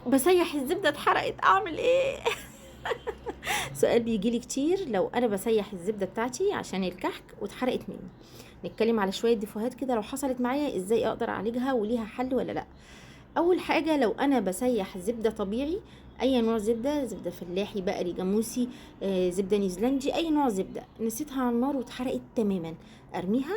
بسيح الزبدة اتحرقت، اعمل ايه؟ سؤال بيجيلي كتير، لو انا بسيح الزبدة بتاعتي عشان الكحك واتحرقت مني. نتكلم على شوية ديفوهات كده لو حصلت معايا ازاي اقدر اعالجها وليها حل ولا لا. اول حاجة، لو انا بسيح زبدة طبيعي، اي نوع زبدة، زبدة فلاحي، بقري، جاموسي، زبدة نيوزيلندي، اي نوع زبدة، نسيتها على النار واتحرقت تماما، ارميها؟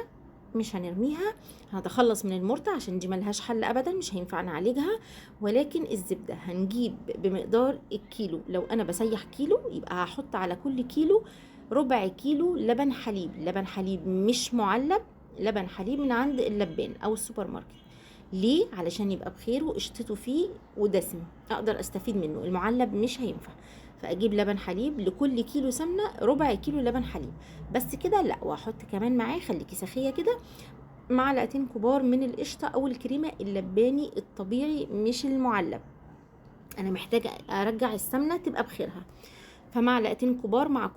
مش هنرميها، هنتخلص من المرتة عشان دي ملهاش حل ابدا، مش هينفع نعالجها. ولكن الزبدة هنجيب بمقدار الكيلو، لو انا بسيح كيلو يبقى هحط على كل كيلو ربع كيلو لبن حليب، لبن حليب مش معلب، لبن حليب من عند اللبان او السوبر ماركت. ليه؟ علشان يبقى بخير وقشطته فيه ودسم، اقدر استفيد منه، المعلب مش هينفع. فاجيب لبن حليب لكل كيلو سمنه ربع كيلو لبن حليب. بس كده لا، واحط كمان معاه، خليكي سخيه كده، معلقتين كبار من القشطه او الكريمه اللباني الطبيعي مش المعلب. انا محتاجه ارجع السمنه تبقى بخيرها. فمعلقتين كبار مع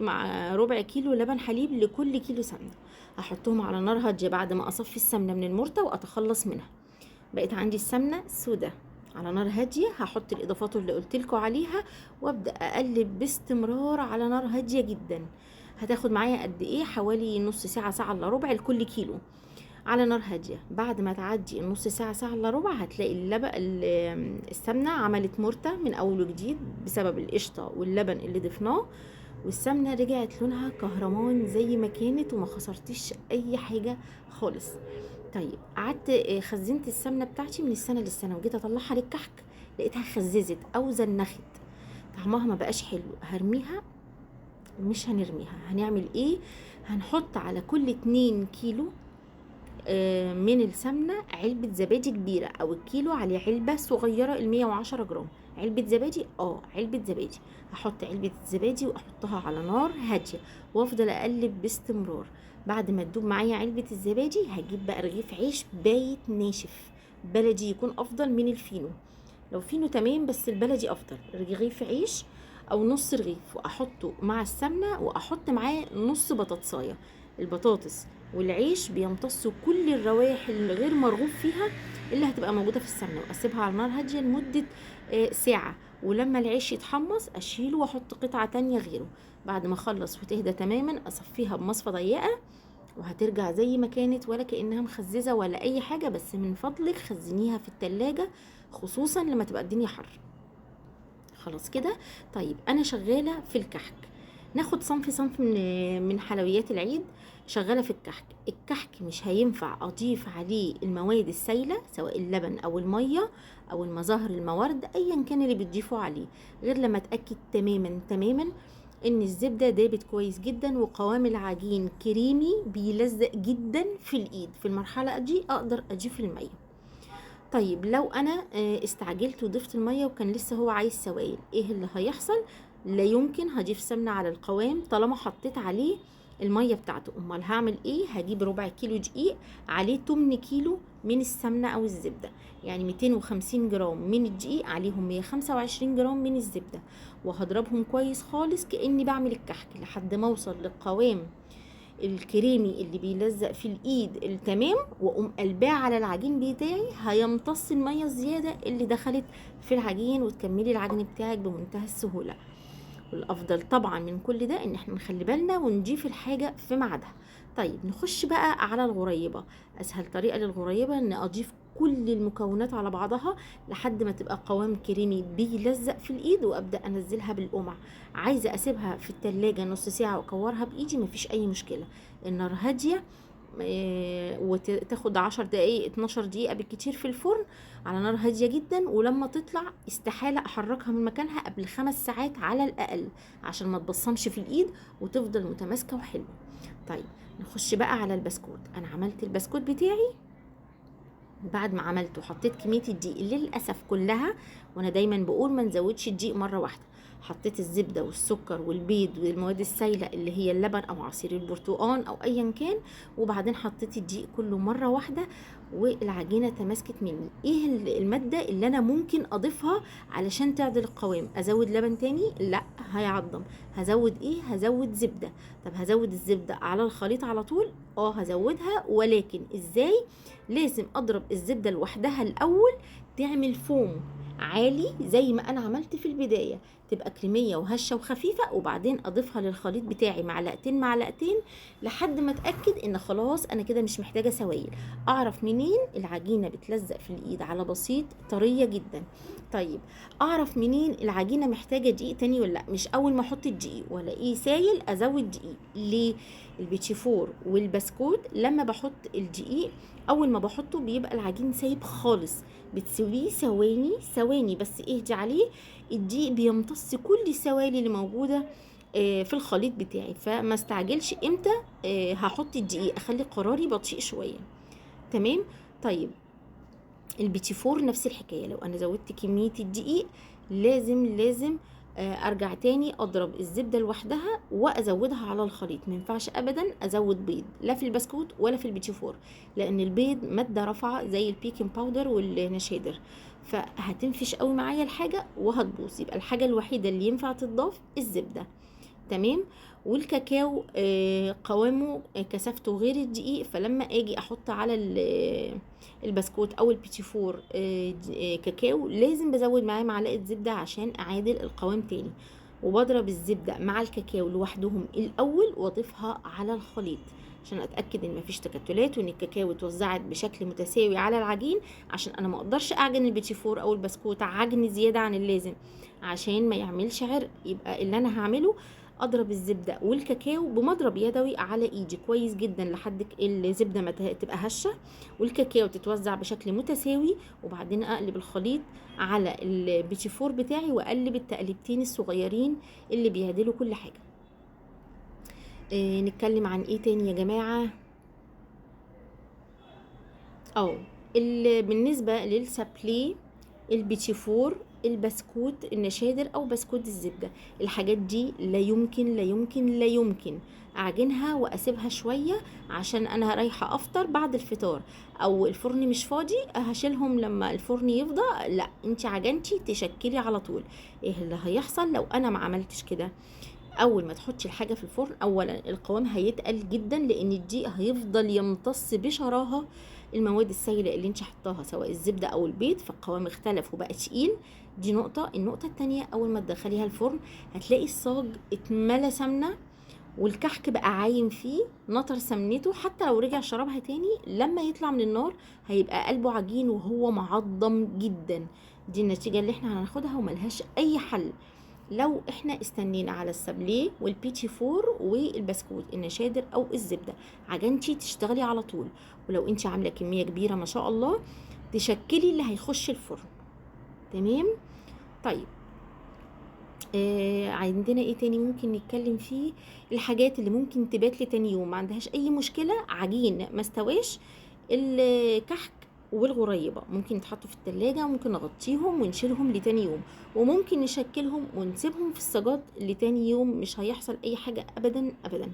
مع ربع كيلو لبن حليب لكل كيلو سمنه، احطهم على نار هاديه بعد ما اصفي السمنه من المرته واتخلص منها. بقيت عندي السمنه سودة على نار هاديه، هحط الاضافات اللي قلتلكوا عليها وابدا اقلب باستمرار على نار هاديه جدا. هتاخد معايا قد ايه؟ حوالي نص ساعه، ساعه الا ربع لكل كيلو، على نار هاديه. بعد ما تعدي النص ساعه، ساعه الا ربع، هتلاقي السمنه عملت مرته من اول وجديد بسبب القشطه واللبن اللي ضفناه، والسمنه رجعت لونها كهرمان زي ما كانت وما خسرتش اي حاجه خالص. طيب قعدت خزنت السمنه بتاعتي من السنه للسنه، وجيت اطلعها للكحك لقيتها خززت او زنخت، طعمها ما بقاش حلو، هرميها؟ مش هنرميها. هنعمل ايه؟ هنحط على كل 2 كيلو من السمنة علبة زبادي كبيرة، او الكيلو عليه علبة صغيرة 110 جرام. علبة زبادي، علبة زبادي. هحط علبة الزبادي واحطها على نار هادية وافضل اقلب باستمرار. بعد ما تدوب معايا علبة الزبادي، هجيب بقى رغيف عيش بايت ناشف بلدي، يكون افضل من الفينو. لو فينو تمام، بس البلدي افضل. رغيف عيش او نص رغيف، واحطه مع السمنه، واحط معاه نص بطاطسايه. البطاطس والعيش بيمتصوا كل الروائح اللي غير مرغوب فيها اللي هتبقى موجوده في السمنه، واسيبها على نار هاديه لمده ساعه. ولما العيش يتحمص اشيله واحط قطعه تانية غيره. بعد ما اخلص وتهدى تماما اصفيها بمصفى ضيقه، وهترجع زي ما كانت ولا كأنها مخززة ولا أي حاجة. بس من فضلك خزنيها في التلاجة، خصوصا لما تبقى الدنيا حر. خلاص كده. طيب أنا شغالة في الكحك، ناخد صنف صنف من حلويات العيد. شغالة في الكحك، الكحك مش هينفع أضيف عليه المواد السائلة سواء اللبن أو المية أو المظاهر، الموارد، أيا كان اللي بتضيفه عليه، غير لما أتأكد تماما تماما ان الزبدة دابت كويس جدا وقوام العجين كريمي بيلزق جدا في الايد. في المرحلة دي اقدر اضيف المية. طيب لو انا استعجلت وضفت المية وكان لسه هو عايز سوائل، ايه اللي هيحصل؟ لا يمكن هضيف سمنة على القوام طالما حطيت عليه المية بتاعته. امال هعمل ايه؟ هجيب ربع كيلو دقيق عليه 8 كيلو من السمنة او الزبدة، يعني 250 جرام من الدقيق عليهم 125 جرام من الزبدة، وهضربهم كويس خالص كأني بعمل الكحك لحد ما اوصل للقوام الكريمي اللي بيلزق في الايد التمام، واقوم قلباه على العجين بتاعي، هيمتص الميه الزياده اللي دخلت في العجين، وتكملي العجين بتاعك بمنتهى السهوله. والافضل طبعا من كل ده ان احنا نخلي بالنا ونضيف الحاجه في ميعادها. طيب نخش بقى على الغريبه. اسهل طريقه للغريبه ان اضيف كل المكونات على بعضها لحد ما تبقى قوام كريمي بيلزق في الايد، وابدا انزلها بالقمع. عايزه اسيبها في التلاجة نص ساعه واكورها بايدي، مفيش اي مشكله. النار هاديه، وتاخد 10 دقايق 12 دقيقة بالكتير في الفرن على نار هادية جدا. ولما تطلع استحالة احركها من مكانها قبل 5 ساعات على الاقل، عشان ما تبصمش في الايد وتفضل متماسكة وحلوة. طيب نخش بقى على البسكوت. انا عملت البسكوت بتاعي، بعد ما عملته حطيت كمية الدقيق للأسف كلها، وانا دايما بقول ما نزودش الدقيق مرة واحدة. حطيت الزبدة والسكر والبيض والمواد السائلة اللي هي اللبن او عصير البرتقال او ايا كان، وبعدين حطيت الدقيق كله مرة واحدة، والعجينة تماسكت مني. ايه المادة اللي انا ممكن اضيفها علشان تعدل القوام؟ ازود لبن تاني؟ لا، هيعضم. هزود ايه؟ هزود زبدة. طب هزود الزبدة على الخليط على طول؟ هزودها، ولكن ازاي؟ لازم اضرب الزبدة لوحدها الاول تعمل فوم، عالي زي ما انا عملت في البداية، تبقى كريمية وهشة وخفيفة، وبعدين اضيفها للخليط بتاعي معلقتين معلقتين لحد ما اتأكد ان خلاص انا كده مش محتاجة سوائل. اعرف منين العجينة بتلزق في الايد على بسيط طرية جدا؟ طيب اعرف منين العجينة محتاجة دقيق تاني ولا لا؟ مش اول ما احط الدقيق ولا ايه سايل ازود دقيق. ليه؟ البيتي فور والبسكوت لما بحط الدقيق اول ما بحطه بيبقى العجين سايب خالص، بتسويه ثواني ثواني بس اهدي عليه، الدقيق بيمتص كل السوائل اللي موجوده في الخليط بتاعي. فما استعجلش امتى هحط الدقيق، اخلي قراري بطيء شويه. تمام. طيب البيتي فور نفس الحكايه، لو انا زودت كميه الدقيق لازم ارجع تاني اضرب الزبده لوحدها وازودها على الخليط. ما ينفعش ابدا ازود بيض لا في البسكوت ولا في البيتي فور، لان البيض ماده رافعه زي البيكنج باودر والنشادر، فهتنفش قوي معايا الحاجه وهتبوظ. يبقى الحاجه الوحيده اللي ينفع تضاف الزبده. تمام. والكاكاو قوامه كثافته غير الدقيق، فلما اجي احط على البسكوت او البيتي فور كاكاو لازم بزود معاه معلقه زبده عشان اعادل القوام تاني، وبضرب الزبده مع الكاكاو لوحدهم الاول واضيفها على الخليط عشان اتاكد ان مفيش تكتلات وان الكاكاو اتوزعت بشكل متساوي على العجين، عشان انا ما اقدرش اعجن البيتي فور او البسكوت عجن زياده عن اللازم عشان ما يعملش عرق. يبقى اللي انا هعمله اضرب الزبده والكاكاو بمضرب يدوي على ايدي كويس جدا لحد الزبده ما تبقى هشه والكاكاو تتوزع بشكل متساوي، وبعدين اقلب الخليط على البيتي فور بتاعي واقلب التقليبتين الصغيرين اللي بيعدلوا كل حاجه. نتكلم عن ايه تاني يا جماعه؟ بالنسبه للسابلي، البيتي فور، البسكوت النشادر او بسكوت الزبده، الحاجات دي لا يمكن لا يمكن لا يمكن اعجنها واسيبها شويه عشان انا رايحه افطر بعد الفطار او الفرن مش فاضي هشيلهم لما الفرن يفضى. لا، انت عجنتي تشكلي على طول. ايه اللي هيحصل لو انا ما عملتش كده؟ اول ما تحطي الحاجه في الفرن اولا القوام هيتقل جدا، لان الدقيق هيفضل يمتص بشراهه المواد السائله اللي انت حطاها سواء الزبده او البيض، فالقوام اختلف وبقى تقيل. دي نقطه. النقطه التانية، اول ما تدخليها الفرن هتلاقي الصاج اتملى سمنه والكحك بقى عايم فيه نطر سمنته، حتى لو رجع شربها تاني لما يطلع من النار هيبقى قلبه عجين وهو معضم جدا. دي النتيجه اللي احنا هناخدها وملهاش اي حل لو احنا استنينا على السابليه والبيتي فور والبسكوت النشادر او الزبده. عجنتي تشتغلي على طول، ولو انت عامله كميه كبيره ما شاء الله تشكلي اللي هيخش الفرن. تمام. طيب عندنا ايه تاني ممكن نتكلم فيه؟ الحاجات اللي ممكن تبات لتاني يوم ما عندهاش اي مشكله. عجين ما استواش، الكحك والغريبه ممكن يتحطوا في التلاجة، وممكن نغطيهم ونشيلهم لتاني يوم، وممكن نشكلهم ونسيبهم في السجاد لتاني يوم، مش هيحصل اي حاجه ابدا ابدا.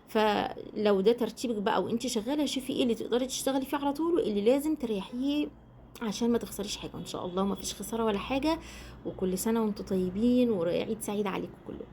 فلو ده ترتيبك بقى وانت شغاله، شوفي ايه اللي تقدري تشتغلي فيه على طول وايه اللي لازم تريحيه عشان ما تخسريش حاجه. ان شاء الله ما فيش خساره ولا حاجه، وكل سنه وانتم طيبين وعيد سعيد عليكم كلكم.